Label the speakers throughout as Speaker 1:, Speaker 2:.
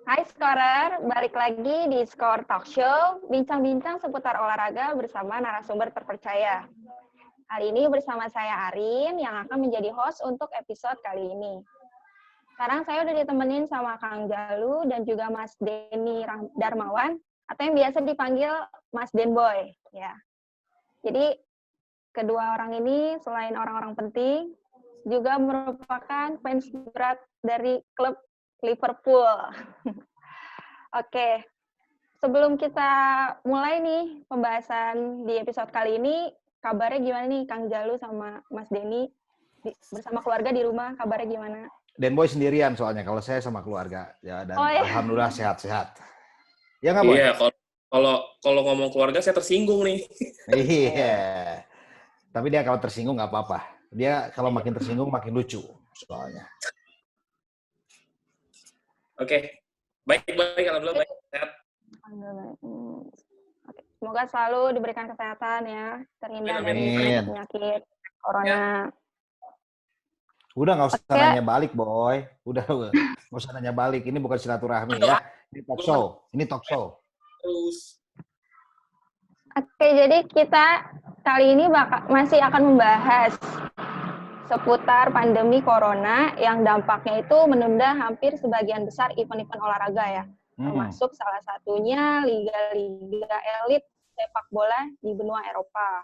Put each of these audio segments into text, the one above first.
Speaker 1: Hai Scorer, balik lagi di Score Talk Show, bincang-bincang seputar olahraga bersama narasumber terpercaya. Hari ini bersama saya Arin yang akan menjadi host untuk episode kali ini. Sekarang saya udah ditemenin sama Kang Jalu dan juga Mas Denny Darmawan, atau yang biasa dipanggil Mas Denboy. Ya. Jadi kedua orang ini selain orang-orang penting, juga merupakan fans berat dari klub Liverpool. Oke, sebelum kita mulai nih pembahasan di episode kali ini, kabarnya gimana nih Kang Jalu sama Mas Denny bersama keluarga di rumah, kabarnya gimana?
Speaker 2: Den Boy sendirian soalnya, kalau saya sama keluarga. Ya, dan
Speaker 1: Oh, ya.
Speaker 2: alhamdulillah sehat-sehat. Ya nggak, Boy?
Speaker 3: Iya, kalau ngomong keluarga saya tersinggung nih.
Speaker 2: Iya. Tapi dia kalau tersinggung nggak apa-apa. Dia kalau makin tersinggung makin lucu soalnya.
Speaker 3: Oke. Baik, alhamdulillah baik. Sehat.
Speaker 1: Oke. Semoga selalu diberikan kesehatan ya, terhindar dari penyakit corona.
Speaker 2: Udah nggak usah nanya balik, Boy. Udah nggak usah nanya balik. Ini bukan silaturahmi ya. Ini talk show. Ini talk show.
Speaker 3: Terus.
Speaker 1: Oke, jadi kita kali ini masih akan membahas seputar pandemi corona yang dampaknya itu menunda hampir sebagian besar event-event olahraga ya. Termasuk salah satunya liga-liga elit sepak bola di benua Eropa.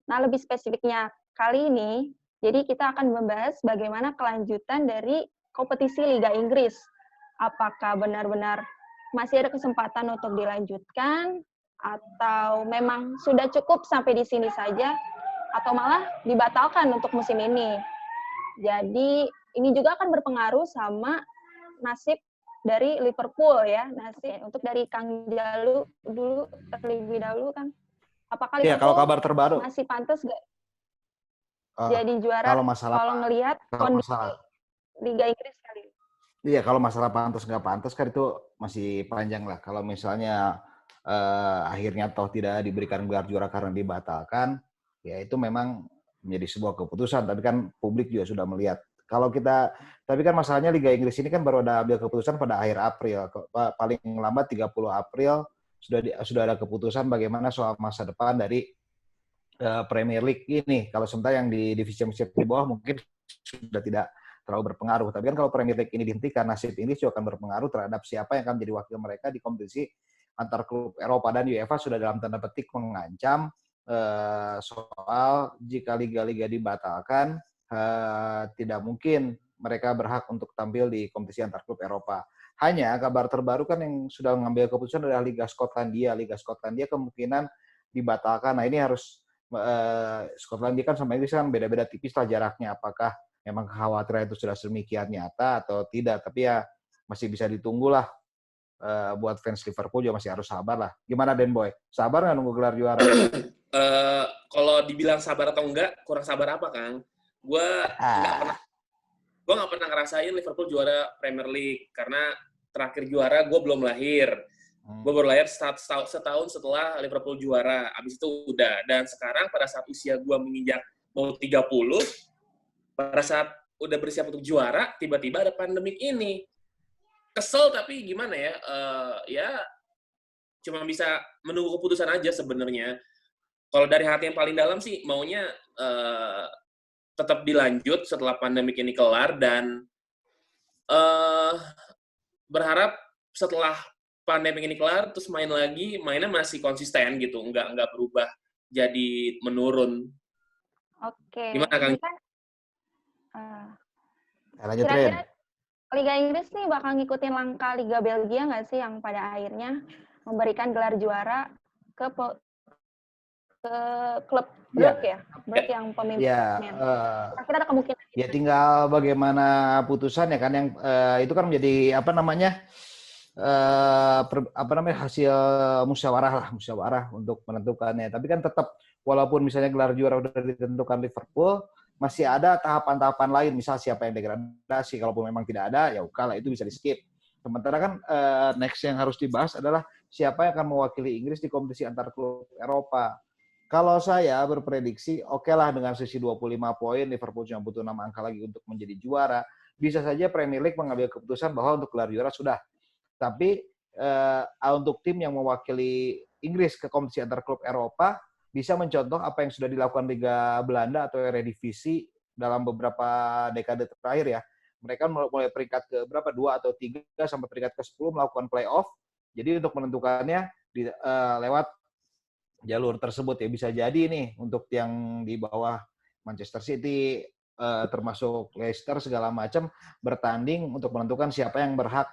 Speaker 1: Nah, lebih spesifiknya kali ini, jadi kita akan membahas bagaimana kelanjutan dari kompetisi Liga Inggris. Apakah benar-benar masih ada kesempatan untuk dilanjutkan, atau memang sudah cukup sampai di sini saja, atau malah dibatalkan untuk musim ini. Jadi ini juga akan berpengaruh sama nasib dari Liverpool ya. Nasib untuk dari Kang Jalu dulu terlebih dahulu kan. Apakah Liverpool
Speaker 2: kalau kabar terbaru
Speaker 1: masih pantas nggak jadi juara kalau ngelihat kondisi Liga Inggris kali ini?
Speaker 2: Iya, kalau masalah pantas nggak pantas kan itu masih panjang lah. Kalau misalnya akhirnya toh tidak diberikan gelar juara karena dibatalkan, ya itu memang menjadi sebuah keputusan. Tapi kan publik juga sudah melihat. Tapi kan masalahnya Liga Inggris ini kan baru ada ambil keputusan pada akhir April. Paling lambat 30 April sudah ada keputusan bagaimana soal masa depan dari Premier League ini. Kalau sementara yang di divisi championship di bawah mungkin sudah tidak terlalu berpengaruh. Tapi kan kalau Premier League ini dihentikan, nasib Inggris juga akan berpengaruh terhadap siapa yang akan menjadi wakil mereka di kompetisi antar klub Eropa, dan UEFA sudah dalam tanda petik mengancam soal jika liga-liga dibatalkan, tidak mungkin mereka berhak untuk tampil di kompetisi antar klub Eropa. Hanya kabar terbaru kan yang sudah mengambil keputusan adalah Liga Skotlandia. Liga Skotlandia kemungkinan dibatalkan. Nah ini harus Skotlandia kan sama Inggris kan beda-beda tipis lah jaraknya. Apakah memang kekhawatiran itu sudah sedemikian nyata atau tidak? Tapi ya masih bisa ditunggu lah. Buat fans Liverpool juga masih harus sabar lah. Gimana Den Boy? Sabar nggak nunggu gelar juara?
Speaker 3: Kalau dibilang sabar atau enggak, kurang sabar apa, Kang? Gue nggak pernah ngerasain Liverpool juara Premier League karena terakhir juara gue belum lahir. Gue baru lahir setahun setelah Liverpool juara. Abis itu udah. Dan sekarang pada saat usia gue menginjak mau 30, pada saat udah bersiap untuk juara, tiba-tiba ada pandemik ini. Kesel tapi gimana ya, ya cuma bisa menunggu keputusan aja sebenarnya. Kalau dari hati yang paling dalam sih maunya tetap dilanjut setelah pandemik ini kelar, dan berharap setelah pandemik ini kelar terus mainnya masih konsisten gitu, nggak berubah jadi menurun.
Speaker 1: Oke.
Speaker 3: Gimana Kang?
Speaker 1: Kira-kira Liga Inggris nih bakal ngikutin langkah Liga Belgia nggak sih yang pada akhirnya memberikan gelar juara ke klub Brugge ya? Brugge yang pemimpin. Kira-kira ada kemungkinan.
Speaker 2: Ya tinggal bagaimana putusan ya kan, yang itu kan menjadi hasil musyawarah untuk menentukannya. Tapi kan tetap walaupun misalnya gelar juara udah ditentukan Liverpool, masih ada tahapan-tahapan lain, misal siapa yang degradasi. Kalaupun memang tidak ada, ya oke lah, itu bisa di-skip. Sementara kan next yang harus dibahas adalah siapa yang akan mewakili Inggris di kompetisi antar klub Eropa. Kalau saya berprediksi, oke lah dengan sisi 25 poin, Liverpool cuma butuh 6 angka lagi untuk menjadi juara. Bisa saja Premier League mengambil keputusan bahwa untuk gelar juara sudah. Tapi untuk tim yang mewakili Inggris ke kompetisi antar klub Eropa bisa mencontoh apa yang sudah dilakukan Liga Belanda atau Eredivisie dalam beberapa dekade terakhir ya. Mereka mulai peringkat ke berapa 2 atau 3 sampai peringkat ke 10 melakukan playoff. Jadi untuk menentukannya lewat jalur tersebut ya, bisa jadi nih untuk yang di bawah Manchester City termasuk Leicester segala macam bertanding untuk menentukan siapa yang berhak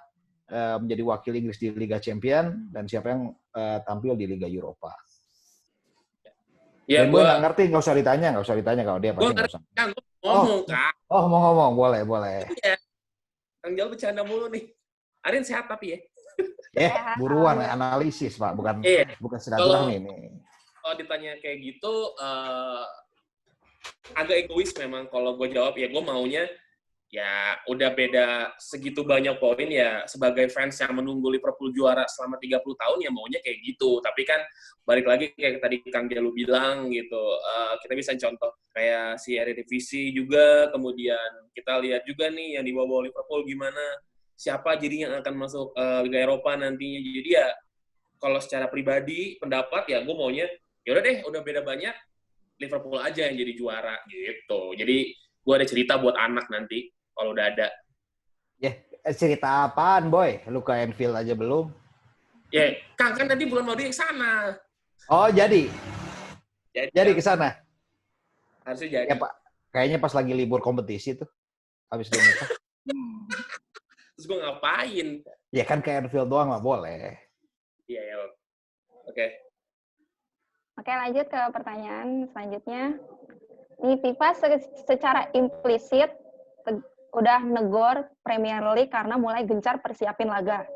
Speaker 2: menjadi wakil Inggris di Liga Champion dan siapa yang tampil di Liga Eropa.
Speaker 3: Ya,
Speaker 2: Dan gue nggak ngerti, nggak usah ditanya kalau dia pasti nggak usah.
Speaker 3: Kan, ngomong, Kak.
Speaker 2: Oh, mau ngomong, boleh.
Speaker 3: Iya. Kang Jal bercanda mulu nih. Arin sehat tapi ya.
Speaker 2: Buruan analisis Pak, bukan silaturahmi ini.
Speaker 3: Kalau ditanya kayak gitu, agak egois memang kalau gue jawab ya gue maunya ya udah beda segitu banyak poin ya sebagai fans yang menunggu Liverpool juara selama 30 tahun ya maunya kayak gitu. Tapi kan balik lagi kayak tadi Kang Jalu bilang gitu, kita bisa contoh kayak si Eredivisie juga, kemudian kita lihat juga nih yang dibawa Liverpool gimana, siapa jadi yang akan masuk Liga Eropa nantinya. Jadi ya kalau secara pribadi pendapat ya gue maunya ya udah deh, udah beda banyak Liverpool aja yang jadi juara gitu. Jadi gue ada cerita buat anak nanti kalau udah ada.
Speaker 2: Cerita apaan, Boy? Lu ke Anfield aja belum?
Speaker 3: Kang, kan nanti bulan madu yang sana.
Speaker 2: Oh, jadi ke sana?
Speaker 3: Harusnya jadi.
Speaker 2: Ya, Pak. Kayaknya pas lagi libur kompetisi tuh. Habis dia nikah.
Speaker 3: Terus gue ngapain?
Speaker 2: Ya kan ke Anfield doang lah, boleh.
Speaker 3: Iya. Oke.
Speaker 1: Oke, lanjut ke pertanyaan selanjutnya. Nih, FIFA secara implisit udah negor Premier League karena mulai gencar persiapin laga.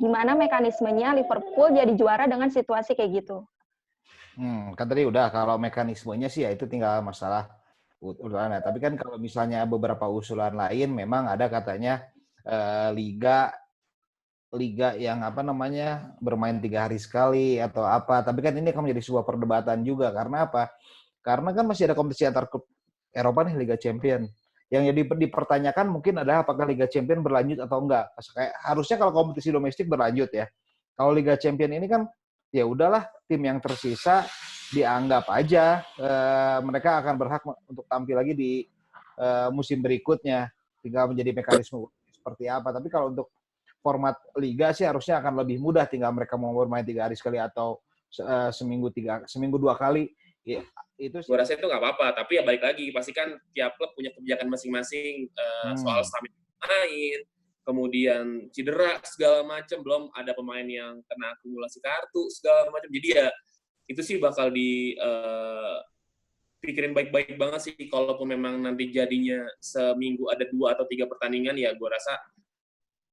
Speaker 1: Gimana mekanismenya Liverpool jadi juara dengan situasi kayak gitu?
Speaker 2: Kan tadi udah, kalau mekanismenya sih ya itu tinggal masalah usulan. Tapi kan kalau misalnya beberapa usulan lain memang ada katanya liga yang bermain 3 hari sekali atau apa. Tapi kan ini akan menjadi sebuah perdebatan juga. Karena apa? Karena kan masih ada kompetisi antar klub Eropa nih, Liga Champion. Yang jadi dipertanyakan mungkin adalah apakah Liga Champion berlanjut atau enggak. Kayak harusnya kalau kompetisi domestik berlanjut ya. Kalau Liga Champion ini kan ya udahlah, tim yang tersisa dianggap aja mereka akan berhak untuk tampil lagi di musim berikutnya. Tinggal menjadi mekanisme seperti apa. Tapi kalau untuk format liga sih harusnya akan lebih mudah, tinggal mereka mau bermain 3 hari sekali atau seminggu 2 kali. Ya, itu sih.
Speaker 3: Gue rasa itu nggak apa-apa, tapi ya balik lagi, pasti kan tiap klub punya kebijakan masing-masing soal stamina pemain, kemudian cedera segala macam, belum ada pemain yang kena akumulasi kartu segala macam. Jadi ya itu sih bakal pikirin baik-baik banget sih. Kalaupun memang nanti jadinya seminggu ada 2 atau 3 pertandingan, ya gue rasa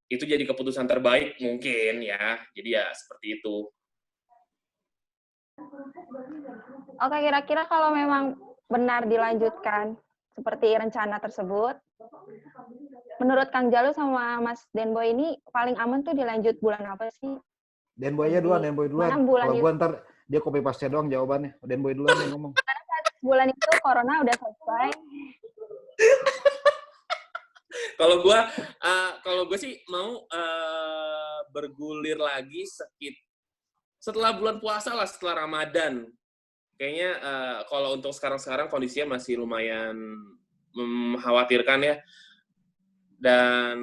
Speaker 3: itu jadi keputusan terbaik mungkin ya. Jadi ya seperti itu.
Speaker 1: Oke, kira-kira kalau memang benar dilanjutkan seperti rencana tersebut, menurut Kang Jalu sama Mas Denboy ini paling aman tuh dilanjut bulan apa sih?
Speaker 2: Denboy duluan. Kalau gue ntar dia copy paste doang jawabannya. Denboy duluan yang ngomong.
Speaker 1: Karena saat bulan itu corona udah selesai.
Speaker 3: Kalau gue sih mau bergulir lagi setelah bulan puasa lah, setelah Ramadan. Kayaknya kalau untuk sekarang kondisinya masih lumayan mengkhawatirkan ya. Dan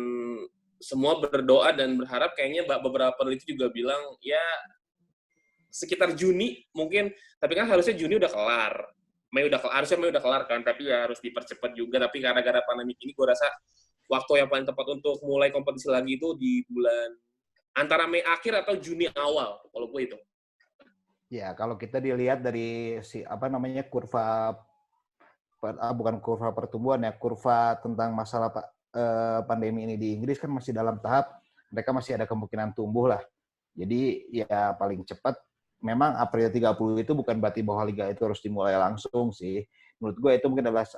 Speaker 3: semua berdoa dan berharap, kayaknya beberapa peneliti juga bilang ya sekitar Juni mungkin, tapi kan harusnya Juni udah kelar. Harusnya Mei udah kelar kan, tapi ya harus dipercepat juga. Tapi gara-gara pandemi ini gue rasa waktu yang paling tepat untuk mulai kompetisi lagi itu di bulan antara Mei akhir atau Juni awal, kalau gue itu.
Speaker 2: Ya, kalau kita dilihat dari kurva, bukan kurva pertumbuhan ya, kurva tentang masalah pandemi ini di Inggris kan masih dalam tahap mereka masih ada kemungkinan tumbuh lah. Jadi ya paling cepat memang April 30 itu bukan berarti bahwa liga itu harus dimulai langsung sih. Menurut gue itu mungkin adalah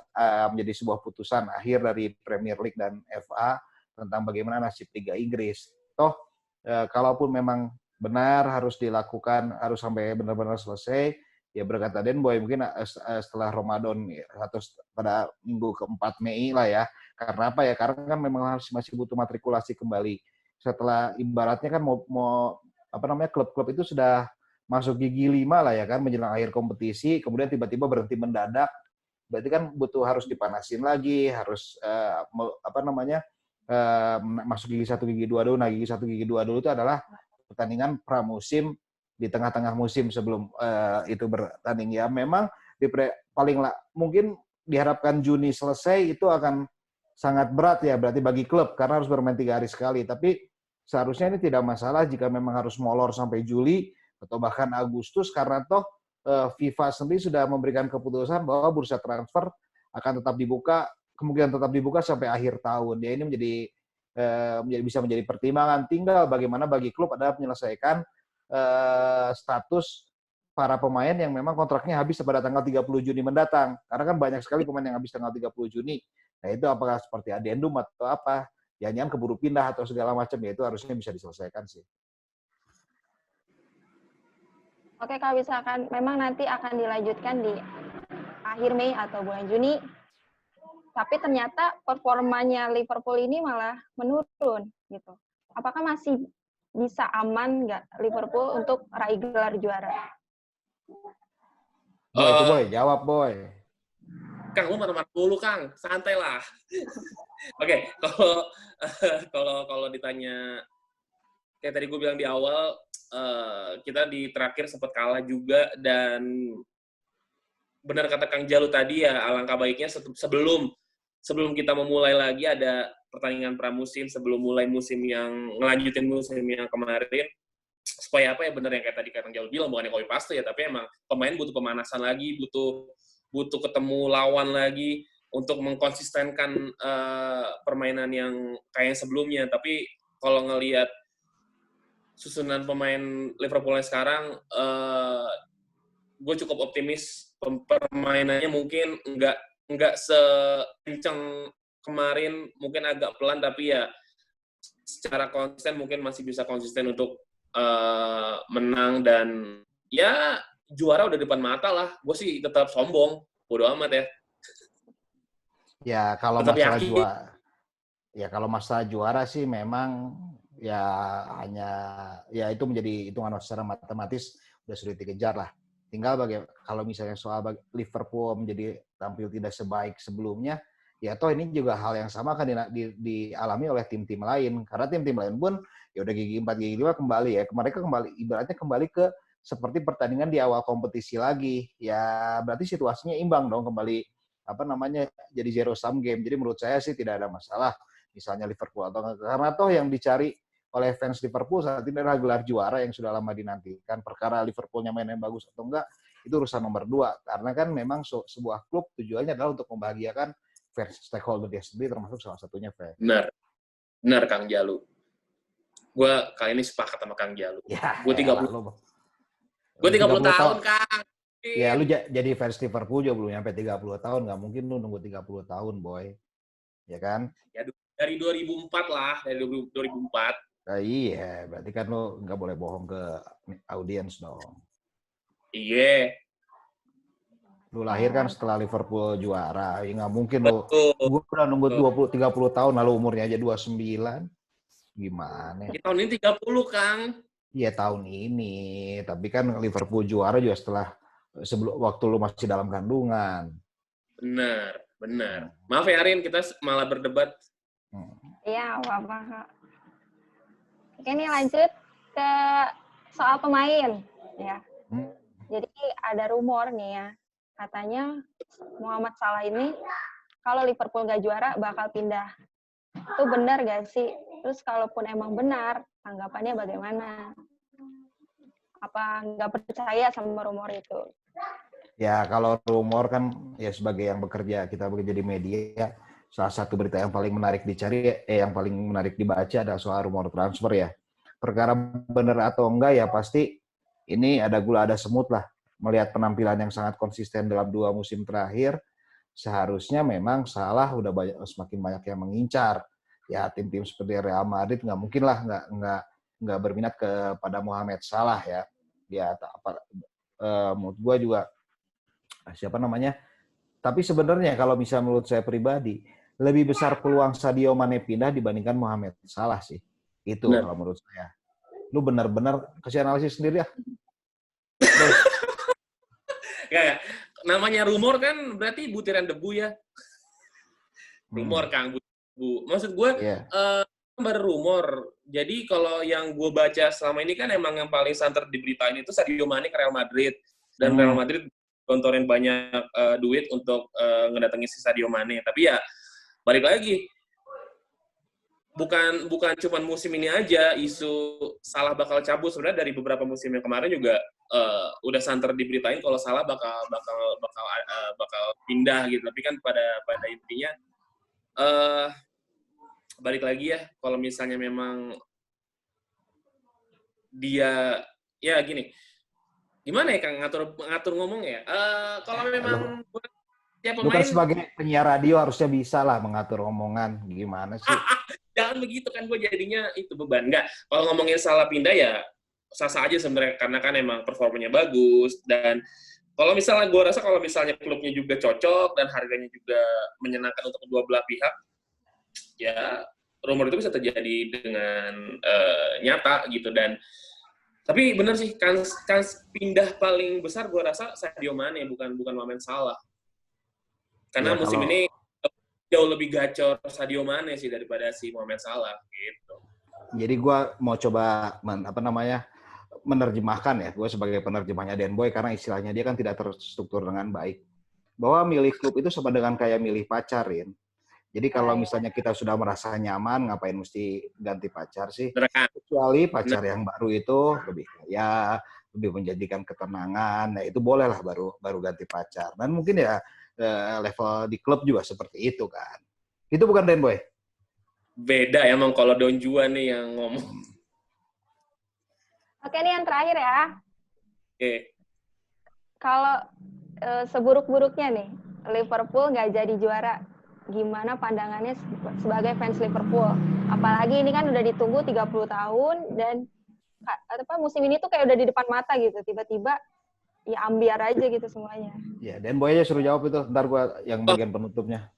Speaker 2: menjadi sebuah putusan akhir dari Premier League dan FA tentang bagaimana nasib Liga Inggris. Toh kalaupun memang benar harus dilakukan, harus sampai benar-benar selesai, ya berkata Denboy mungkin setelah Ramadan atau pada minggu ke-4 Mei lah ya. Karena apa ya? Karena kan memang masih butuh matrikulasi kembali setelah ibaratnya kan mau apa namanya klub-klub itu sudah masuk gigi 5 lah ya kan menjelang akhir kompetisi, kemudian tiba-tiba berhenti mendadak. Berarti kan butuh harus dipanasin lagi, harus apa namanya masuk gigi 1 gigi 2 dulu. Nah, gigi 1 gigi 2 dulu itu adalah pertandingan pramusim di tengah-tengah musim sebelum itu bertanding ya. Memang paling mungkin diharapkan Juni selesai itu akan sangat berat ya berarti bagi klub karena harus bermain 3 hari sekali. Tapi seharusnya ini tidak masalah jika memang harus molor sampai Juli atau bahkan Agustus karena toh FIFA sendiri sudah memberikan keputusan bahwa bursa transfer akan tetap dibuka, kemungkinan tetap dibuka sampai akhir tahun. Ya ini bisa menjadi pertimbangan. Tinggal bagaimana bagi klub adalah menyelesaikan status para pemain yang memang kontraknya habis pada tanggal 30 Juni mendatang. Karena kan banyak sekali pemain yang habis tanggal 30 Juni. Nah itu apakah seperti adendum atau apa, jangan keburu pindah atau segala macam, ya itu harusnya bisa diselesaikan sih.
Speaker 1: Oke, kalau misalkan memang nanti akan dilanjutkan di akhir Mei atau bulan Juni, tapi ternyata performanya Liverpool ini malah menurun gitu. Apakah masih bisa aman nggak Liverpool untuk raih gelar juara?
Speaker 2: Boy, itu Boy, jawab Boy.
Speaker 3: Kang, lu marah-marah dulu Kang, santai lah. Oke, kalau ditanya, kayak tadi gue bilang di awal, kita di terakhir sempat kalah juga, dan benar kata Kang Jalu tadi ya, alangkah baiknya sebelum kita memulai lagi ada pertandingan pramusim, sebelum mulai musim yang ngelanjutin musim yang kemarin, supaya apa ya, benar yang kayak tadi Kang Jalu bilang, bukannya copy paste ya, tapi emang pemain butuh pemanasan lagi, butuh ketemu lawan lagi untuk mengkonsistenkan permainan yang kayak sebelumnya. Tapi kalau ngelihat susunan pemain Liverpool sekarang, gue cukup optimis permainannya mungkin nggak sekenceng kemarin, mungkin agak pelan, tapi ya secara konsisten mungkin masih bisa konsisten untuk menang, dan ya juara udah depan mata lah. Gue sih tetap sombong, bodo amat ya.
Speaker 2: Ya kalau
Speaker 3: tetap
Speaker 2: masalah
Speaker 3: yakin.
Speaker 2: kalau masalah juara sih memang ya hanya ya itu menjadi hitungan secara matematis udah sulit dikejar lah. Tinggal kalau misalnya soal Liverpool menjadi tampil tidak sebaik sebelumnya, ya toh ini juga hal yang sama kan dialami oleh tim-tim lain. Karena tim-tim lain pun ya udah gigi 4 gigi 5 kembali ya. Mereka ibaratnya kembali ke seperti pertandingan di awal kompetisi lagi. Ya berarti situasinya imbang dong, kembali apa namanya jadi zero sum game. Jadi menurut saya sih tidak ada masalah misalnya Liverpool atau karena toh yang dicari oleh fans Liverpool saat ini adalah gelar juara yang sudah lama dinantikan. Perkara Liverpoolnya mainnya bagus atau enggak itu urusan nomor 2. Karena kan memang sebuah klub tujuannya adalah untuk membahagiakan fans stakeholder dia sendiri, termasuk salah satunya fans.
Speaker 3: Benar Kang Jalu. Gue kali ini sepakat sama Kang Jalu.
Speaker 2: Ya,
Speaker 3: gue 30 tahun Kang.
Speaker 2: Ya lu jadi fans Liverpool juga belum nyampe 30 tahun, nggak mungkin lu nunggu 30 tahun boy, ya kan?
Speaker 3: Ya dari 2004 lah, dari 2004.
Speaker 2: Nah, iya, berarti kan lu nggak boleh bohong ke audiens dong.
Speaker 3: Iya.
Speaker 2: Lu lahir kan setelah Liverpool juara, ya nggak mungkin lu. Gue udah nunggu 20-30 tahun, lalu umurnya aja 29. Gimana?
Speaker 3: Ya, tahun ini 30, Kang.
Speaker 2: Iya tahun ini, tapi kan Liverpool juara juga setelah sebelum waktu lu masih dalam kandungan.
Speaker 3: Benar. Maaf ya Arin, kita malah berdebat.
Speaker 1: Iya, apa-apa. Oke, ini lanjut ke soal pemain ya. Jadi ada rumor nih ya, katanya Muhammad Salah ini kalau Liverpool nggak juara bakal pindah. Itu benar nggak sih? Terus kalaupun emang benar, tanggapannya bagaimana? Apa nggak percaya sama rumor itu?
Speaker 2: Ya kalau rumor kan ya sebagai yang kita bekerja di media, salah satu berita yang paling menarik dicari, yang paling menarik dibaca adalah soal rumor transfer ya. Perkara benar atau enggak ya pasti ini ada gula ada semut lah. Melihat penampilan yang sangat konsisten dalam 2 musim terakhir, seharusnya memang Salah udah semakin banyak yang mengincar. Ya tim-tim seperti Real Madrid nggak mungkin lah nggak berminat kepada Mohamed Salah ya. Ya menurut gue juga siapa namanya. Tapi sebenarnya kalau bisa menurut saya pribadi lebih besar peluang Sadio Mane pindah dibandingkan Mohamed Salah sih. Itu
Speaker 3: Benar.
Speaker 2: kalau menurut saya. Lu benar-benar kasih analisis sendiri ya.
Speaker 3: Kayak namanya rumor kan berarti butiran debu ya. Rumor Kang, Bu. Maksud gue
Speaker 2: Iya.
Speaker 3: berumor. Jadi kalau yang gue baca selama ini kan emang yang paling santer diberitain itu Sadio Mane ke Real Madrid, dan Real Madrid gontorin banyak duit untuk ngedatengin si Sadio Mane. Tapi ya balik lagi, bukan cuma musim ini aja isu Salah bakal cabut. Sebenarnya dari beberapa musim yang kemarin juga udah santer diberitain kalau Salah bakal pindah gitu. Tapi kan pada intinya balik lagi ya, kalau misalnya memang dia ya gini, gimana ya Kang ngatur ngomong ya? Kalau memang tiap
Speaker 2: Lu kan
Speaker 3: pemain
Speaker 2: sebagai penyiar radio harusnya bisa lah mengatur omongan. Gimana sih?
Speaker 3: jangan begitu kan, gue jadinya itu beban. Enggak, kalau ngomongin Salah pindah ya sah-sah aja sebenarnya, karena kan emang performanya bagus, dan kalau misalnya gue rasa kalau misalnya klubnya juga cocok dan harganya juga menyenangkan untuk kedua belah pihak, ya rumor itu bisa terjadi dengan nyata gitu. Dan tapi bener sih, kans pindah paling besar gue rasa Sadio Mane, bukan Mohamed Salah, karena
Speaker 2: Ya,
Speaker 3: musim
Speaker 2: kalau
Speaker 3: ini jauh lebih gacor Sadio Mane sih daripada si Mohamed Salah gitu.
Speaker 2: jadi gue mau coba menerjemahkan ya, gue sebagai penerjemahnya Den Boy, karena istilahnya dia kan tidak terstruktur dengan baik. Bahwa milih klub itu sama dengan kayak milih pacarin. Jadi kalau misalnya kita sudah merasa nyaman, ngapain mesti ganti pacar sih? Kecuali pacar yang baru itu lebih kaya, lebih menjadikan ketenangan, nah itu bolehlah baru ganti pacar. Dan mungkin ya level di klub juga seperti itu kan. Itu bukan Den Boy?
Speaker 3: Beda emang kalau Don Juan nih yang ngomong.
Speaker 1: Oke, ini yang terakhir ya.
Speaker 3: Oke.
Speaker 1: Kalau seburuk-buruknya nih, Liverpool nggak jadi juara, gimana pandangannya sebagai fans Liverpool? Apalagi ini kan udah ditunggu 30 tahun, dan musim ini tuh kayak udah di depan mata gitu, tiba-tiba ya ambiar aja gitu semuanya.
Speaker 2: Ya, Den Boy aja suruh jawab itu, ntar gue yang bagian penutupnya.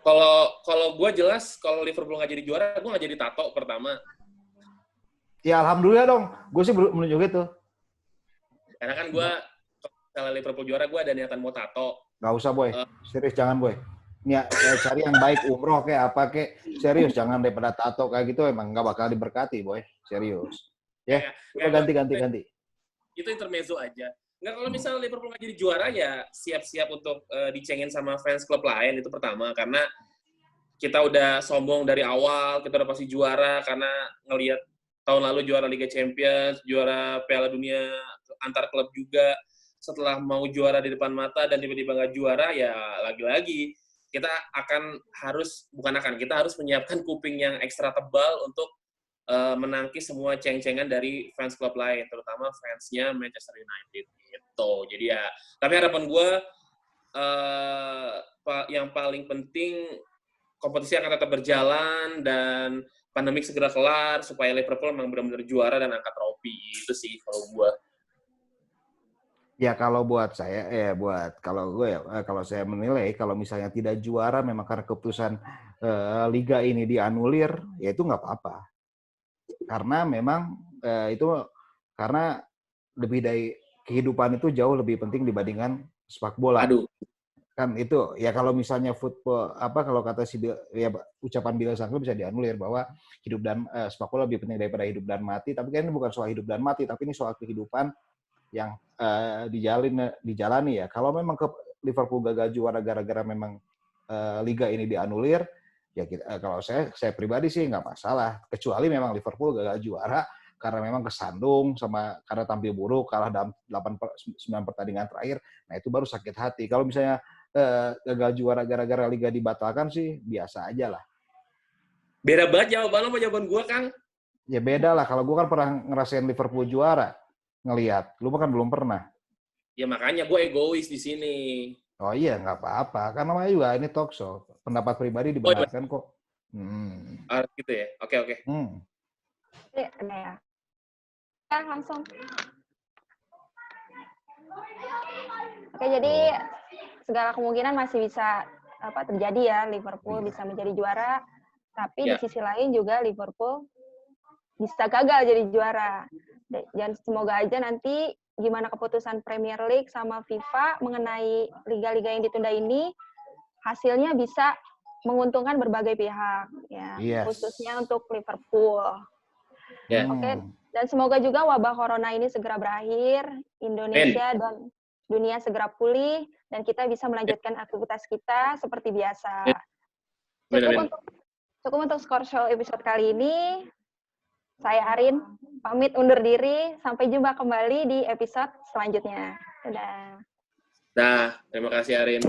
Speaker 3: Kalau gue jelas, kalau Liverpool nggak jadi juara, gue nggak jadi tato pertama.
Speaker 2: Ya alhamdulillah dong, gue sih menunjuk itu.
Speaker 3: Karena kan gue, kalau Liverpool juara, gue ada niatan mau tato.
Speaker 2: Gak usah Boy, serius jangan Boy. Cari yang baik, umroh kayak apa kayak, serius jangan daripada tato kayak gitu, emang nggak bakal diberkati Boy, serius. Ya, ganti.
Speaker 3: Itu intermezzo aja. Nggak, kalau misalnya Liverpool nggak jadi juara, ya siap-siap untuk dicengin sama fans klub lain, itu pertama. Karena kita udah sombong dari awal, kita udah pasti juara, karena ngelihat tahun lalu juara Liga Champions, juara Piala Dunia antar klub juga. Setelah mau juara di depan mata dan tiba-tiba nggak juara, ya lagi-lagi kita harus menyiapkan kuping yang ekstra tebal untuk menangkis semua ceng-cengan dari fans klub lain, terutama fansnya Manchester United gitu. Jadi ya, tapi harapan gue yang paling penting kompetisi akan tetap berjalan dan pandemik segera kelar supaya Liverpool memang benar-benar juara dan angkat trofi. Itu sih kalau gue.
Speaker 2: Ya kalau buat saya, kalau saya menilai kalau misalnya tidak juara memang karena keputusan liga ini dianulir, ya itu nggak apa-apa. Karena memang karena lebih dari kehidupan itu jauh lebih penting dibandingkan sepak bola.
Speaker 3: Aduh.
Speaker 2: Kan itu ya, kalau misalnya football kalau kata ucapan Bill Sangko bisa dianulir bahwa hidup dan sepak bola lebih penting daripada hidup dan mati. Tapi kan ini bukan soal hidup dan mati, tapi ini soal kehidupan yang dijalani ya. Kalau memang Liverpool gagal juara gara-gara memang liga ini dianulir, ya kalau saya pribadi sih nggak masalah. Kecuali memang Liverpool gagal juara karena memang kesandung karena tampil buruk, kalah dalam 9 pertandingan terakhir. Nah itu baru sakit hati. Kalau misalnya gagal juara gara-gara liga dibatalkan sih biasa aja lah.
Speaker 3: Beda banget jawaban lo sama jawaban gue, Kang.
Speaker 2: Ya beda lah. Kalau gue kan pernah ngerasain Liverpool juara. Ngelihat, lu kan belum pernah.
Speaker 3: Ya makanya gue egois di sini.
Speaker 2: Oh iya, nggak apa-apa. Karena namanya juga ini talk show. Pendapat pribadi dibenarkan kok.
Speaker 3: Gitu ya? Oke.
Speaker 1: Ya, langsung. Oke, jadi segala kemungkinan masih bisa terjadi ya, Liverpool bisa menjadi juara. Tapi di sisi lain juga Liverpool bisa gagal jadi juara. Dan semoga aja nanti gimana keputusan Premier League sama FIFA mengenai liga-liga yang ditunda ini, hasilnya bisa menguntungkan berbagai pihak, ya,
Speaker 2: Yes.
Speaker 1: khususnya untuk Liverpool.
Speaker 3: Ya.
Speaker 1: Oke, dan semoga juga wabah corona ini segera berakhir, Indonesia dan dunia segera pulih, dan kita bisa melanjutkan aktivitas kita seperti biasa. Cukup untuk Skor Show episode kali ini. Saya Arin, pamit undur diri. Sampai jumpa kembali di episode selanjutnya. Dadah.
Speaker 3: Terima kasih Arin.